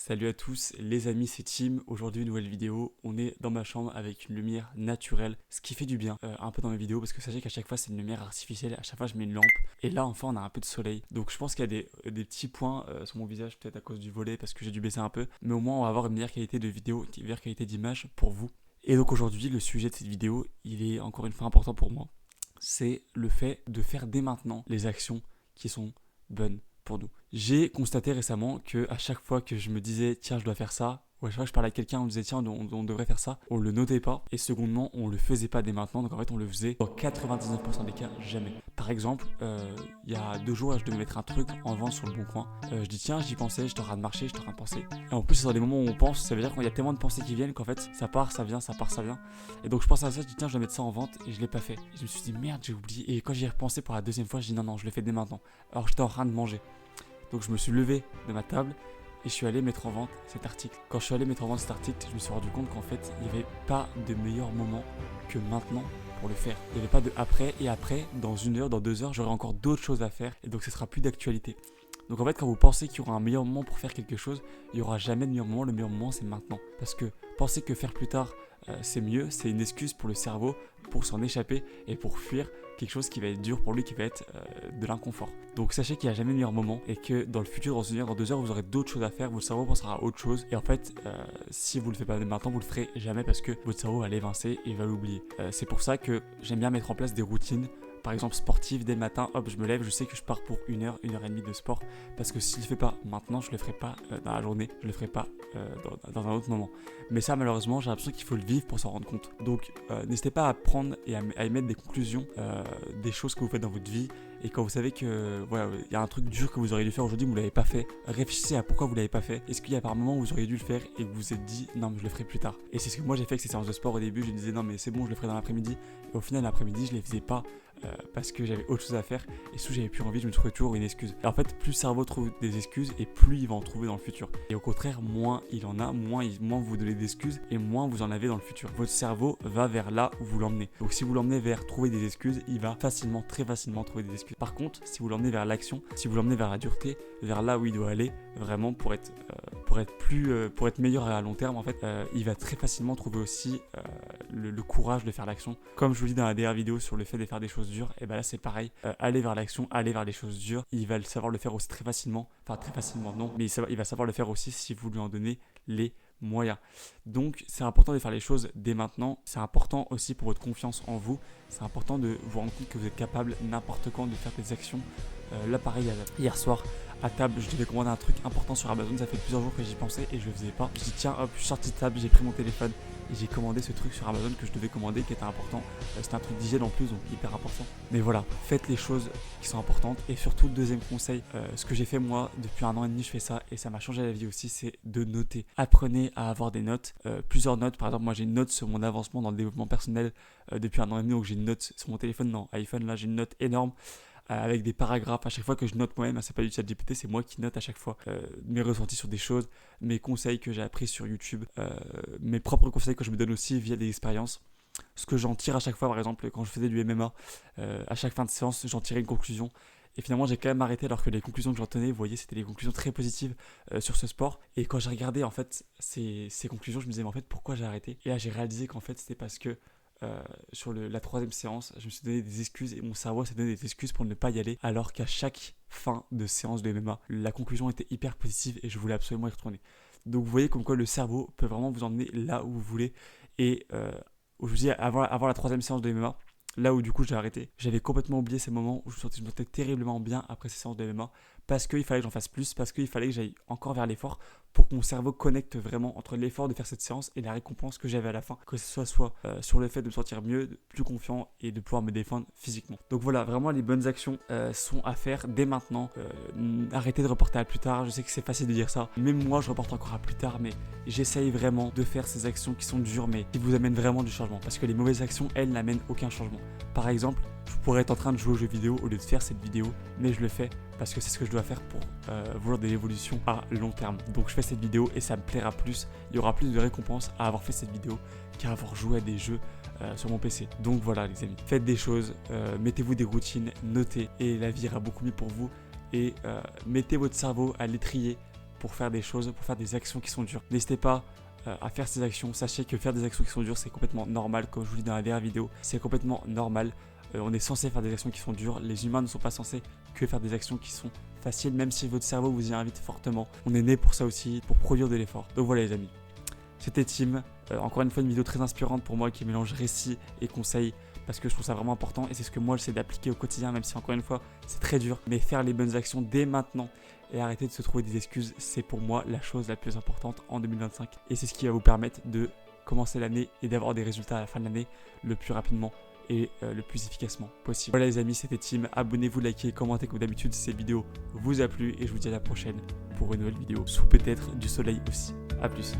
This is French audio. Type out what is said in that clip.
Salut à tous les amis, c'est Tim. Aujourd'hui une nouvelle vidéo. On est dans ma chambre avec une lumière naturelle, ce qui fait du bien un peu dans mes vidéos parce que sachez qu'à chaque fois c'est une lumière artificielle, à chaque fois je mets une lampe et là enfin on a un peu de soleil. Donc je pense qu'il y a des petits points sur mon visage peut-être à cause du volet parce que j'ai dû baisser un peu, mais au moins on va avoir une meilleure qualité de vidéo, une meilleure qualité d'image pour vous. Et donc aujourd'hui le sujet de cette vidéo, il est encore une fois important pour moi. C'est le fait de faire dès maintenant les actions qui sont bonnes pour nous. J'ai constaté récemment que à chaque fois que je me disais tiens je dois faire ça, ou à chaque fois que je parlais à quelqu'un on me disait tiens on devrait faire ça, on le notait pas et secondement on le faisait pas dès maintenant, donc en fait on le faisait dans 99% des cas jamais. Par exemple il y a 2 jours je devais mettre un truc en vente sur le bon coin, je dis tiens j'y pensais, j'étais en train de marcher, j'étais en train de penser et en plus c'est dans des moments où on pense, ça veut dire qu'il y a tellement de pensées qui viennent qu'en fait ça part, ça vient, ça part, ça vient et donc je pense à ça, je dis tiens je dois mettre ça en vente et je l'ai pas fait. Et je me suis dit merde j'ai oublié et quand j'y ai repensé pour la deuxième fois je dis non je le fais dès maintenant alors que j'étais en train de manger. Donc je me suis levé de ma table et je suis allé mettre en vente cet article. Quand je suis allé mettre en vente cet article, je me suis rendu compte qu'en fait, il n'y avait pas de meilleur moment que maintenant pour le faire. Il n'y avait pas de après et après, dans 1 heure, dans 2 heures, j'aurai encore d'autres choses à faire et donc ce sera plus d'actualité. Donc en fait, quand vous pensez qu'il y aura un meilleur moment pour faire quelque chose, il n'y aura jamais de meilleur moment. Le meilleur moment, c'est maintenant. Parce que penser que faire plus tard, c'est mieux, c'est une excuse pour le cerveau pour s'en échapper et pour fuir quelque chose qui va être dur pour lui, qui va être de l'inconfort. Donc sachez qu'il n'y a jamais de meilleur moment et que dans le futur, dans 1 heure, dans 2 heures, vous aurez d'autres choses à faire, votre cerveau pensera à autre chose et en fait, si vous ne le faites pas maintenant, vous le ferez jamais parce que votre cerveau va l'évincer et va l'oublier. C'est pour ça que j'aime bien mettre en place des routines. Par exemple sportive, dès le matin, hop, je me lève, je sais que je pars pour 1 heure, 1 heure et demie de sport. Parce que si je le fais pas maintenant, je le ferai pas dans la journée, je le ferai pas dans un autre moment. Mais ça, malheureusement, j'ai l'impression qu'il faut le vivre pour s'en rendre compte. Donc, n'hésitez pas à prendre et à émettre des conclusions des choses que vous faites dans votre vie. Et quand vous savez que voilà, il y a un truc dur que vous auriez dû faire aujourd'hui, mais vous l'avez pas fait, réfléchissez à pourquoi vous l'avez pas fait. Est-ce qu'il y a par moment où vous auriez dû le faire et que vous vous êtes dit non, mais je le ferai plus tard. Et c'est ce que moi j'ai fait avec ces séances de sport au début. Je me disais non, mais c'est bon, je le ferai dans l'après-midi. Et au final, l'après-midi, je les faisais pas. Parce que j'avais autre chose à faire et si j'avais plus envie je me trouvais toujours une excuse et en fait plus le cerveau trouve des excuses et plus il va en trouver dans le futur et au contraire moins il en a, moins vous donnez d'excuses et moins vous en avez dans le futur. Votre cerveau va vers là où vous l'emmenez, donc si vous l'emmenez vers trouver des excuses il va facilement, très facilement trouver des excuses. Par contre si vous l'emmenez vers l'action, si vous l'emmenez vers la dureté, vers là où il doit aller vraiment pour être meilleur à long terme en fait, il va très facilement trouver aussi le courage de faire l'action. Comme je vous dis dans la dernière vidéo sur le fait de faire des choses dures, et ben là c'est pareil, aller vers l'action, aller vers les choses dures, il va savoir le faire aussi très facilement, enfin très facilement non, mais il va savoir le faire aussi si vous lui en donnez les moyens. Donc c'est important de faire les choses dès maintenant, c'est important aussi pour votre confiance en vous, c'est important de vous rendre compte que vous êtes capable n'importe quand de faire des actions. Là pareil, hier soir à table, je devais commander un truc important sur Amazon, ça fait plusieurs jours que j'y pensais et je le faisais pas. Je dis tiens hop, je suis sorti de table, j'ai pris mon téléphone et j'ai commandé ce truc sur Amazon que je devais commander qui était important. C'était un truc d'hygiène en plus donc hyper important. Mais voilà, faites les choses qui sont importantes et surtout deuxième conseil, ce que j'ai fait moi depuis 1 an et demi je fais ça et ça m'a changé la vie aussi, c'est de noter. Apprenez à avoir des notes, plusieurs notes. Par exemple moi j'ai une note sur mon avancement dans le développement personnel depuis 1 an et demi, donc j'ai une note sur mon téléphone, non iPhone là j'ai une note énorme. Avec des paragraphes à chaque fois que je note moi-même, c'est pas du ChatGPT, c'est moi qui note à chaque fois mes ressentis sur des choses, mes conseils que j'ai appris sur YouTube, mes propres conseils que je me donne aussi via des expériences, ce que j'en tire à chaque fois. Par exemple quand je faisais du MMA, à chaque fin de séance j'en tirais une conclusion et finalement j'ai quand même arrêté alors que les conclusions que j'en tenais, vous voyez, c'était des conclusions très positives sur ce sport. Et quand j'ai regardé en fait ces conclusions, je me disais mais en fait pourquoi j'ai arrêté. Et là j'ai réalisé qu'en fait c'était parce que sur la 3e séance, je me suis donné des excuses et mon cerveau s'est donné des excuses pour ne pas y aller, alors qu'à chaque fin de séance de MMA, la conclusion était hyper positive et je voulais absolument y retourner. Donc vous voyez comme quoi le cerveau peut vraiment vous emmener là où vous voulez. Et je vous dis, avant la 3e séance de MMA, là où du coup j'ai arrêté, j'avais complètement oublié ces moments où je me sentais terriblement bien après ces séances de MMA parce qu'il fallait que j'en fasse plus, parce qu'il fallait que j'aille encore vers l'effort pour que mon cerveau connecte vraiment entre l'effort de faire cette séance et la récompense que j'avais à la fin, que ce soit sur le fait de me sentir mieux, plus confiant et de pouvoir me défendre physiquement. Donc voilà, vraiment les bonnes actions sont à faire dès maintenant. Arrêtez de reporter à plus tard, je sais que c'est facile de dire ça, même moi je reporte encore à plus tard, mais j'essaye vraiment de faire ces actions qui sont dures mais qui vous amènent vraiment du changement, parce que les mauvaises actions, elles n'amènent aucun changement. Par exemple, je pourrais être en train de jouer aux jeux vidéo au lieu de faire cette vidéo, mais je le fais parce que c'est ce que je dois faire pour vouloir de l'évolution à long terme. Donc je fais cette vidéo et ça me plaira plus, il y aura plus de récompenses à avoir fait cette vidéo qu'à avoir joué à des jeux sur mon PC. Donc voilà les amis, faites des choses, mettez-vous des routines, notez et la vie ira beaucoup mieux pour vous et mettez votre cerveau à l'étrier pour faire des choses, pour faire des actions qui sont dures. N'hésitez pas à faire ces actions. Sachez que faire des actions qui sont dures, c'est complètement normal. Comme je vous dis dans la dernière vidéo, c'est complètement normal. On est censé faire des actions qui sont dures. Les humains ne sont pas censés que faire des actions qui sont faciles, même si votre cerveau vous y invite fortement. On est né pour ça aussi, pour produire de l'effort. Donc voilà les amis, c'était Tim. Encore une fois, une vidéo très inspirante pour moi qui mélange récit et conseils, parce que je trouve ça vraiment important et c'est ce que moi j'essaie d'appliquer au quotidien, même si encore une fois c'est très dur. Mais faire les bonnes actions dès maintenant et arrêter de se trouver des excuses, c'est pour moi la chose la plus importante en 2025. Et c'est ce qui va vous permettre de commencer l'année et d'avoir des résultats à la fin de l'année le plus rapidement et le plus efficacement possible. Voilà les amis, c'était Tim. Abonnez-vous, likez, commentez comme d'habitude si cette vidéo vous a plu et je vous dis à la prochaine pour une nouvelle vidéo sous peut-être du soleil aussi. A plus.